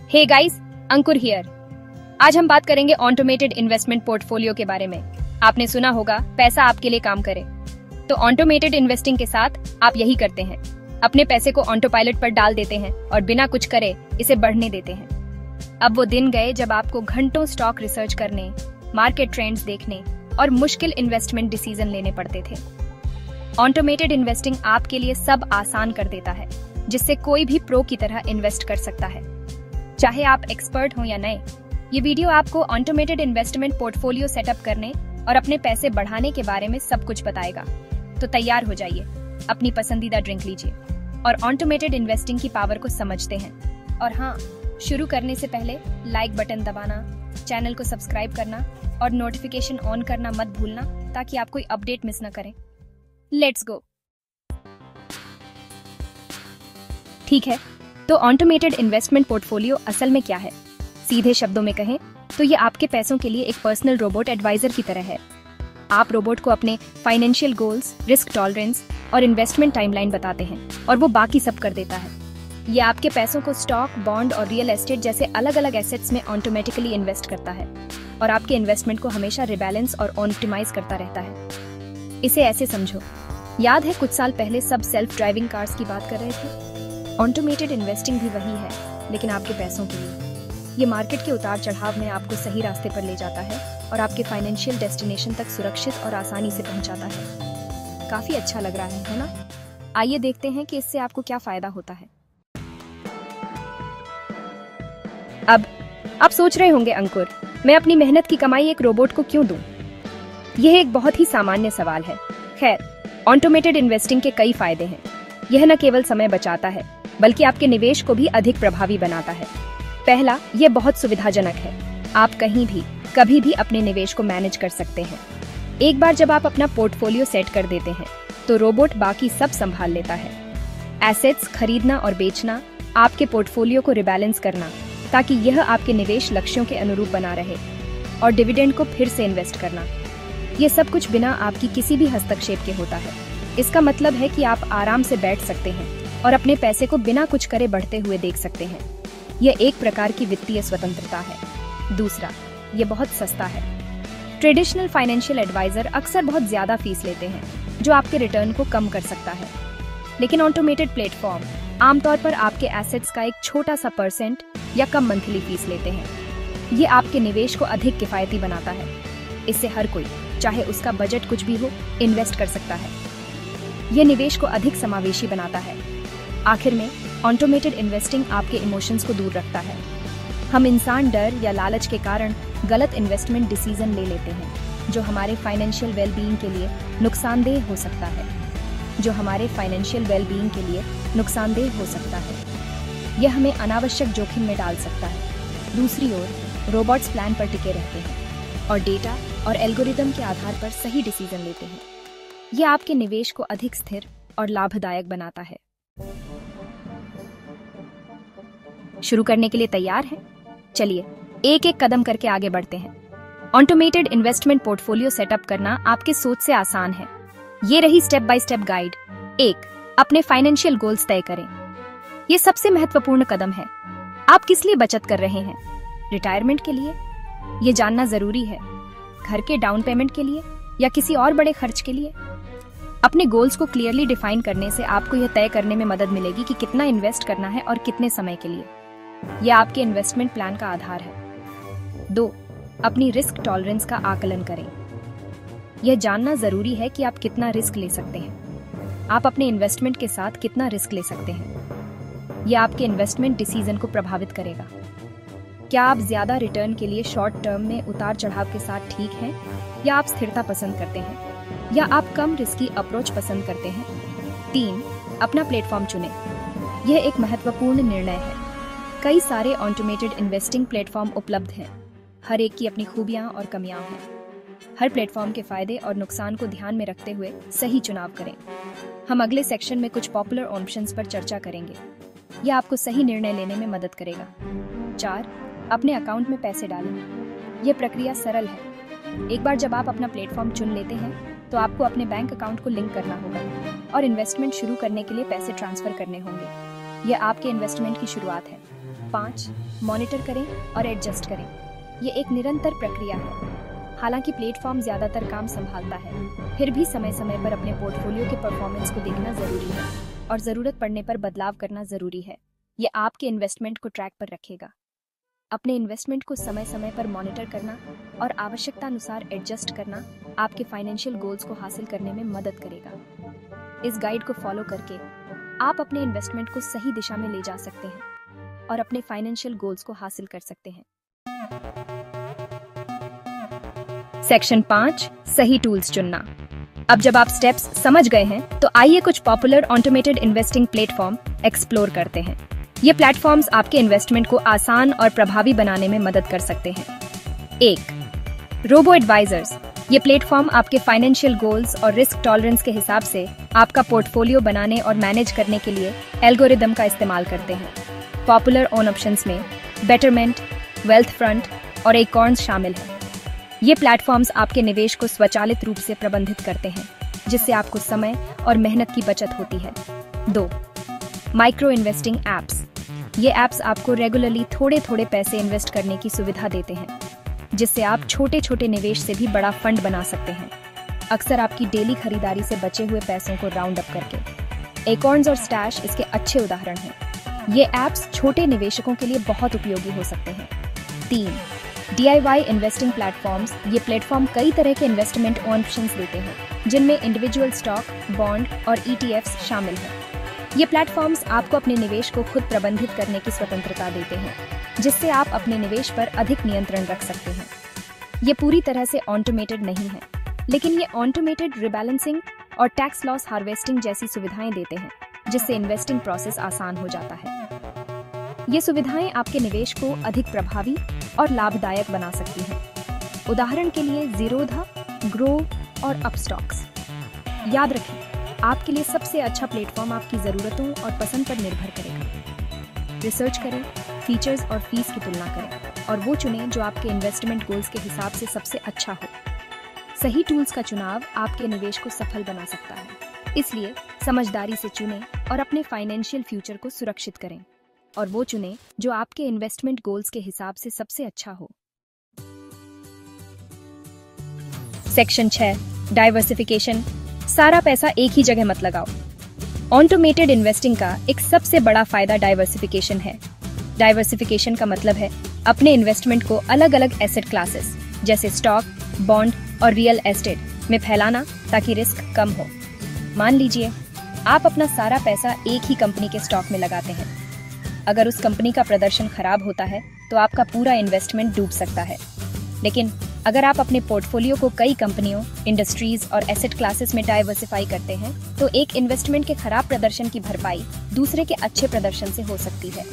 Hey guys, Ankur here. आज हम बात करेंगे ऑटोमेटेड इन्वेस्टमेंट पोर्टफोलियो के बारे में। आपने सुना होगा पैसा आपके लिए काम करे। तो ऑटोमेटेड इन्वेस्टिंग के साथ आप यही करते हैं, अपने पैसे को ऑटो पायलट पर डाल देते हैं और बिना कुछ करे इसे बढ़ने देते हैं। अब वो दिन गए जब आपको घंटों स्टॉक रिसर्च करने, मार्केट ट्रेंड्स देखने और मुश्किल इन्वेस्टमेंट डिसीजन लेने पड़ते थे। ऑटोमेटेड इन्वेस्टिंग आपके लिए सब आसान कर देता है, जिससे कोई भी प्रो की तरह इन्वेस्ट कर सकता है, चाहे आप एक्सपर्ट हो या नए। ये वीडियो आपको ऑटोमेटेड इन्वेस्टमेंट पोर्टफोलियो सेटअप करने और अपने पैसे बढ़ाने के बारे में सब कुछ बताएगा। तो तैयार हो जाइए, अपनी पसंदीदा ड्रिंक लीजिए और ऑटोमेटेड इन्वेस्टिंग की पावर को समझते हैं। और हाँ, शुरू करने से पहले लाइक बटन दबाना, चैनल को सब्सक्राइब करना और नोटिफिकेशन ऑन करना मत भूलना, ताकि आप कोई अपडेट मिस न करें। Let's go. ठीक है, तो ऑटोमेटेड इन्वेस्टमेंट पोर्टफोलियो असल में क्या है? सीधे शब्दों में कहें तो ये आपके पैसों के लिए एक पर्सनल रोबोट एडवाइजर की तरह है। आप रोबोट को अपने फाइनेंशियल गोल्स, रिस्क टॉलरेंस और इन्वेस्टमेंट टाइमलाइन बताते हैं और वो बाकी सब कर देता है। ये आपके पैसों को स्टॉक, बॉन्ड और रियल एस्टेट जैसे अलग अलग एसेट्स में ऑटोमेटिकली इन्वेस्ट करता है और आपके इन्वेस्टमेंट को हमेशा रिबैलेंस और ऑप्टिमाइज करता रहता है। इसे ऐसे समझो, याद है कुछ साल पहले सब सेल्फ ड्राइविंग कार्स की बात कर रहे थे? ऑटोमेटेड इन्वेस्टिंग भी वही है, लेकिन आपके पैसों के लिए। ये मार्केट के उतार चढ़ाव में आपको सही रास्ते पर ले जाता है और आपके फाइनेंशियल डेस्टिनेशन तक सुरक्षित और आसानी से पहुंचाता है। काफी अच्छा लग रहा है ना? आइए देखते हैं कि इससे आपको क्या फायदा होता है। अब आप सोच रहे होंगे, अंकुर, मैं अपनी मेहनत की कमाई एक रोबोट को क्यों दूं? यह एक बहुत ही सामान्य सवाल है। खैर, ऑटोमेटेड इन्वेस्टिंग के कई फायदे हैं। यह न केवल समय बचाता है, बल्कि आपके निवेश को भी अधिक प्रभावी बनाता है। पहला, यह बहुत सुविधाजनक है। आप कहीं भी, कभी भी अपने निवेश को मैनेज कर सकते हैं। एक बार जब आप अपना पोर्टफोलियो सेट कर देते हैं, तो रोबोट बाकी सब संभाल लेता है। एसेट्स खरीदना और बेचना, आपके पोर्टफोलियो को रिबैलेंस करना ताकि यह आपके निवेश लक्ष्यों के अनुरूप बना रहे, और डिविडेंड को फिर से इन्वेस्ट करना। ये सब कुछ बिना आपकी किसी भी हस्तक्षेप के होता है। इसका मतलब है कि आप आराम से बैठ सकते हैं और अपने पैसे को बिना कुछ करे बढ़ते हुए देख सकते हैं। यह एक प्रकार की वित्तीय स्वतंत्रता है। दूसरा, यह बहुत सस्ता है। ट्रेडिशनल फाइनेंशियल एडवाइजर अक्सर बहुत ज्यादा फीस लेते हैं, जो आपके रिटर्न को कम कर सकता है। लेकिन ऑटोमेटेड प्लेटफॉर्म आमतौर पर आपके एसेट्स का एक छोटा सा % या कम मंथली फीस लेते हैं। ये आपके निवेश को अधिक किफायती बनाता है। इससे हर कोई, चाहे उसका बजट कुछ भी हो, इन्वेस्ट कर सकता है। यह निवेश को अधिक समावेशी बनाता है। आखिर में, ऑटोमेटेड इन्वेस्टिंग आपके इमोशंस को दूर रखता है। हम इंसान डर या लालच के कारण गलत इन्वेस्टमेंट डिसीजन ले लेते हैं, जो हमारे फाइनेंशियल वेलबीइंग के लिए नुकसानदेह हो सकता है। यह हमें अनावश्यक जोखिम में डाल सकता है। दूसरी ओर, रोबोट्स प्लान पर टिके रहते हैं और डेटा और एल्गोरिदम के आधार पर सही डिसीजन लेते हैं। यह आपके निवेश को अधिक स्थिर और लाभदायक बनाता है। शुरू करने के लिए तैयार हैं? चलिए एक एक कदम करके आगे बढ़ते हैं। ऑटोमेटेड इन्वेस्टमेंट पोर्टफोलियो सेटअप करना आपके सोच से आसान है। ये रही स्टेप बाय स्टेप गाइड। 1. अपने फाइनेंशियल गोल्स तय करें। ये सबसे महत्वपूर्ण कदम है। आप किस लिए बचत कर रहे हैं? रिटायरमेंट के लिए? ये जानना जरूरी है। घर के डाउन पेमेंट के लिए या किसी और बड़े खर्च के लिए? अपने गोल्स को क्लियरली डिफाइन करने से आपको यह तय करने में मदद मिलेगी कि कितना इन्वेस्ट करना है और कितने समय के लिए। यह आपके इन्वेस्टमेंट प्लान का आधार है। 2. अपनी रिस्क टॉलरेंस का आकलन करें। यह जानना जरूरी है कि आप कितना रिस्क ले सकते हैं। आप अपने इन्वेस्टमेंट के साथ कितना रिस्क ले सकते हैं। यह आपके इन्वेस्टमेंट डिसीजन को प्रभावित करेगा। क्या आप ज्यादा रिटर्न के लिए शॉर्ट टर्म में उतार चढ़ाव के साथ ठीक हैं, या आप स्थिरता पसंद करते हैं, या आप कम रिस्की अप्रोच पसंद करते हैं? 3. अपना प्लेटफॉर्म चुनें। यह एक महत्वपूर्ण निर्णय है। कई सारे ऑटोमेटेड इन्वेस्टिंग प्लेटफॉर्म उपलब्ध हैं। हर एक की अपनी खूबियां और कमियां हैं। हर प्लेटफॉर्म के फायदे और नुकसान को ध्यान में रखते हुए सही चुनाव करें। हम अगले सेक्शन में कुछ पॉपुलर ऑप्शंस पर चर्चा करेंगे। यह आपको सही निर्णय लेने में मदद करेगा। 4. अपने अकाउंट में पैसे डालें। यह प्रक्रिया सरल है। एक बार जब आप अपना प्लेटफॉर्म चुन लेते हैं, तो आपको अपने बैंक अकाउंट को लिंक करना होगा और इन्वेस्टमेंट शुरू करने के लिए पैसे ट्रांसफर करने होंगे। यह आपके इन्वेस्टमेंट की शुरुआत है। 5. मॉनिटर करें और एडजस्ट करें। ये एक निरंतर प्रक्रिया है। हालांकि प्लेटफॉर्म ज्यादातर काम संभालता है, फिर भी समय समय पर अपने पोर्टफोलियो के परफॉर्मेंस को देखना जरूरी है और जरूरत पड़ने पर बदलाव करना जरूरी है। ये आपके इन्वेस्टमेंट को ट्रैक पर रखेगा। अपने इन्वेस्टमेंट को समय समय पर मॉनिटर करना और आवश्यकता अनुसार एडजस्ट करना आपके फाइनेंशियल गोल्स को हासिल करने में मदद करेगा। इस गाइड को फॉलो करके आप अपने इन्वेस्टमेंट को सही दिशा में ले जा सकते हैं और अपने फाइनेंशियल गोल्स को हासिल कर सकते हैं। सेक्शन 5, सही टूल्स चुनना। अब जब आप स्टेप्स समझ गए हैं तो आइए कुछ popular automated investing platform explore करते हैं। ये प्लेटफॉर्म्स आपके इन्वेस्टमेंट को आसान और प्रभावी बनाने में मदद कर सकते हैं। 1. Robo advisers. ये प्लेटफॉर्म आपके फाइनेंशियल गोल्स और रिस्क टॉलरेंस के हिसाब से आपका पोर्टफोलियो बनाने और मैनेज करने के लिए एल्गोरिदम का इस्तेमाल करते हैं। पॉपुलर ओन ऑप्शंस में बेटरमेंट, वेल्थ फ्रंट और एकॉर्न्स शामिल हैं। ये प्लेटफॉर्म्स आपके निवेश को स्वचालित रूप से प्रबंधित करते हैं, जिससे आपको समय और मेहनत की बचत होती है। 2. Micro investing apps. ये एप्स आपको रेगुलरली थोड़े थोड़े पैसे इन्वेस्ट करने की सुविधा देते हैं, जिससे आप छोटे छोटे निवेश से भी बड़ा फंड बना सकते हैं, अक्सर आपकी डेली खरीदारी से बचे हुए पैसों को राउंड अप करके। एकॉर्न्स और स्टैश इसके अच्छे उदाहरण हैं। ये एप्स छोटे निवेशकों के लिए बहुत उपयोगी हो सकते हैं। 3. DIY investing platforms. ये प्लेटफॉर्म कई तरह के इन्वेस्टमेंट ऑप्शंस देते हैं, जिनमें इंडिविजुअल स्टॉक, बॉन्ड और ETFs शामिल हैं। ये प्लेटफॉर्म्स आपको अपने निवेश को खुद प्रबंधित करने की स्वतंत्रता देते हैं, जिससे आप अपने निवेश पर अधिक नियंत्रण रख सकते हैं। ये पूरी तरह से ऑटोमेटेड नहीं है, लेकिन ये ऑटोमेटेड रिबैलेंसिंग और टैक्स लॉस हार्वेस्टिंग जैसी सुविधाएं देते हैं, जिससे इन्वेस्टिंग प्रोसेस आसान हो जाता है। ये सुविधाएं आपके निवेश को अधिक प्रभावी और लाभदायक बना सकती हैं। उदाहरण के लिए ज़ीरोधा, ग्रो और अपस्टॉक्स। याद रखें, आपके लिए सबसे अच्छा प्लेटफॉर्म आपकी ज़रूरतों और पसंद पर निर्भर करेगा। रिसर्च करें, फीचर्स और फीस की तुलना करें और वो चुनें जो आपके इन्वेस्टमेंट गोल्स के हिसाब से सबसे अच्छा हो। सही टूल्स का चुनाव आपके निवेश को सफल बना सकता है, इसलिए समझदारी से चुनें और अपने फाइनेंशियल फ्यूचर को सुरक्षित करें और वो चुनें जो आपके इन्वेस्टमेंट गोल्स के हिसाब से सबसे अच्छा हो। Section 6, diversification. सारा पैसा एक ही जगह मत लगाओ। ऑटोमेटेड इन्वेस्टिंग का एक सबसे बड़ा फायदा डाइवर्सिफिकेशन है। डाइवर्सिफिकेशन का मतलब है अपने इन्वेस्टमेंट को अलग अलग एसेट क्लासेस जैसे स्टॉक, बॉन्ड और रियल एस्टेट में फैलाना, ताकि रिस्क कम हो। मान लीजिए आप अपना सारा पैसा एक ही कंपनी के स्टॉक में लगाते हैं। अगर उस कंपनी का प्रदर्शन खराब होता है तो आपका पूरा इन्वेस्टमेंट डूब सकता है। लेकिन अगर आप अपने पोर्टफोलियो को कई कंपनियों, इंडस्ट्रीज और एसेट क्लासेस में डाइवर्सिफाई करते हैं, तो एक इन्वेस्टमेंट के खराब प्रदर्शन की भरपाई दूसरे के अच्छे प्रदर्शन से हो सकती है।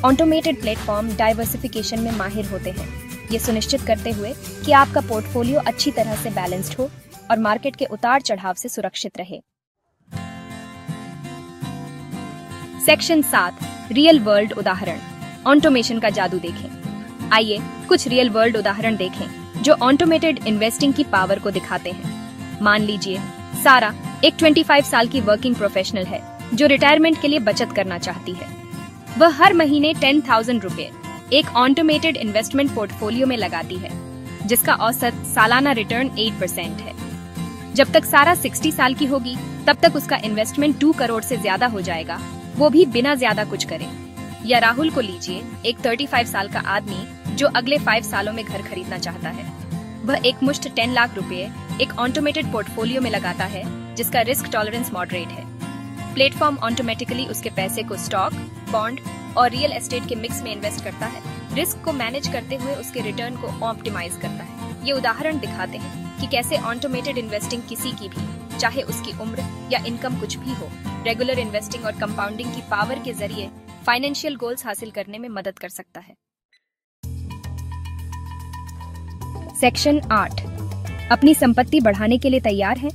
ऑटोमेटेड प्लेटफॉर्म डाइवर्सिफिकेशन में माहिर होते हैं, ये सुनिश्चित करते हुए कि आपका पोर्टफोलियो अच्छी तरह से बैलेंस्ड हो और मार्केट के उतार चढ़ाव से सुरक्षित रहे। सेक्शन 7, रियल वर्ल्ड उदाहरण। ऑटोमेशन का जादू देखें। आइए कुछ रियल वर्ल्ड उदाहरण देखें जो ऑटोमेटेड इन्वेस्टिंग की पावर को दिखाते हैं। मान लीजिए सारा एक 25 साल की वर्किंग प्रोफेशनल है जो रिटायरमेंट के लिए बचत करना चाहती है। वह हर महीने 10,000 रुपए एक ऑटोमेटेड इन्वेस्टमेंट पोर्टफोलियो में लगाती है, जिसका औसत सालाना रिटर्न 8% है। जब तक सारा 60 साल की होगी तब तक उसका इन्वेस्टमेंट 2 करोड़ से ज्यादा हो जाएगा, वो भी बिना ज्यादा कुछ करे। या राहुल को लीजिए, एक 35 साल का आदमी जो अगले 5 सालों में घर खरीदना चाहता है। वह एक मुश्त 10 लाख रुपए एक ऑटोमेटेड पोर्टफोलियो में लगाता है, जिसका रिस्क टॉलरेंस मॉडरेट है। प्लेटफॉर्म ऑटोमेटिकली उसके पैसे को स्टॉक, बॉन्ड और रियल एस्टेट के मिक्स में इन्वेस्ट करता है, रिस्क को मैनेज करते हुए उसके रिटर्न को ऑप्टिमाइज करता है। ये उदाहरण दिखाते हैं कि कैसे ऑटोमेटेड इन्वेस्टिंग किसी की भी, चाहे उसकी उम्र या इनकम कुछ भी हो, रेगुलर इन्वेस्टिंग और कंपाउंडिंग की पावर के जरिए फाइनेंशियल गोल्स हासिल करने में मदद कर सकता है। सेक्शन 8, अपनी संपत्ति बढ़ाने के लिए तैयार हैं?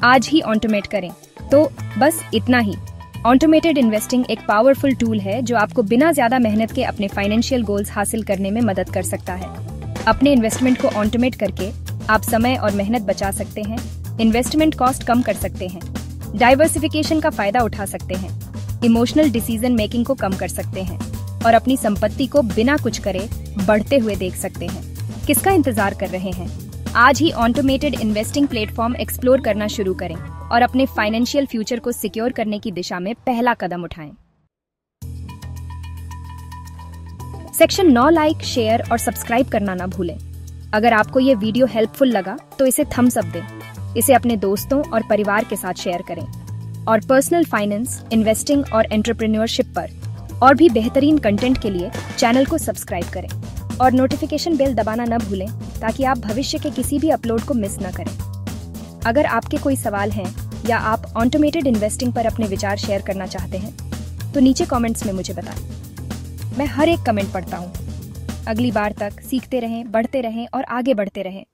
आज ही ऑटोमेट करें। तो बस इतना ही। ऑटोमेटेड इन्वेस्टिंग एक पावरफुल टूल है जो आपको बिना ज्यादा मेहनत के अपने फाइनेंशियल गोल्स हासिल करने में मदद कर सकता है। अपने इन्वेस्टमेंट को ऑटोमेट करके आप समय और मेहनत बचा सकते हैं, इन्वेस्टमेंट कॉस्ट कम कर सकते हैं, डाइवर्सिफिकेशन का फायदा उठा सकते हैं इमोशनल डिसीजन मेकिंग को कम कर सकते हैं और अपनी संपत्ति को बिना कुछ करे बढ़ते हुए देख सकते हैं। किसका इंतजार कर रहे हैं? आज ही ऑटोमेटेड इन्वेस्टिंग प्लेटफॉर्म एक्सप्लोर करना शुरू करें और अपने फाइनेंशियल फ्यूचर को सिक्योर करने की दिशा में पहला कदम उठाएं। सेक्शन 9 लाइक, शेयर और सब्सक्राइब करना ना भूलें। अगर आपको ये वीडियो हेल्पफुल लगा तो इसे थम्स अप दें। इसे अपने दोस्तों और परिवार के साथ शेयर करें और पर्सनल फाइनेंस, इन्वेस्टिंग और एंटरप्रेन्योरशिप पर और भी बेहतरीन कंटेंट के लिए चैनल को सब्सक्राइब करें और नोटिफिकेशन बेल दबाना न भूलें ताकि आप भविष्य के किसी भी अपलोड को मिस न करें। अगर आपके कोई सवाल हैं या आप ऑटोमेटेड इन्वेस्टिंग पर अपने विचार शेयर करना चाहते हैं तो नीचे कमेंट्स में मुझे बताएं। मैं हर एक कमेंट पढ़ता हूँ। अगली बार तक सीखते रहें, बढ़ते रहें और आगे बढ़ते रहें।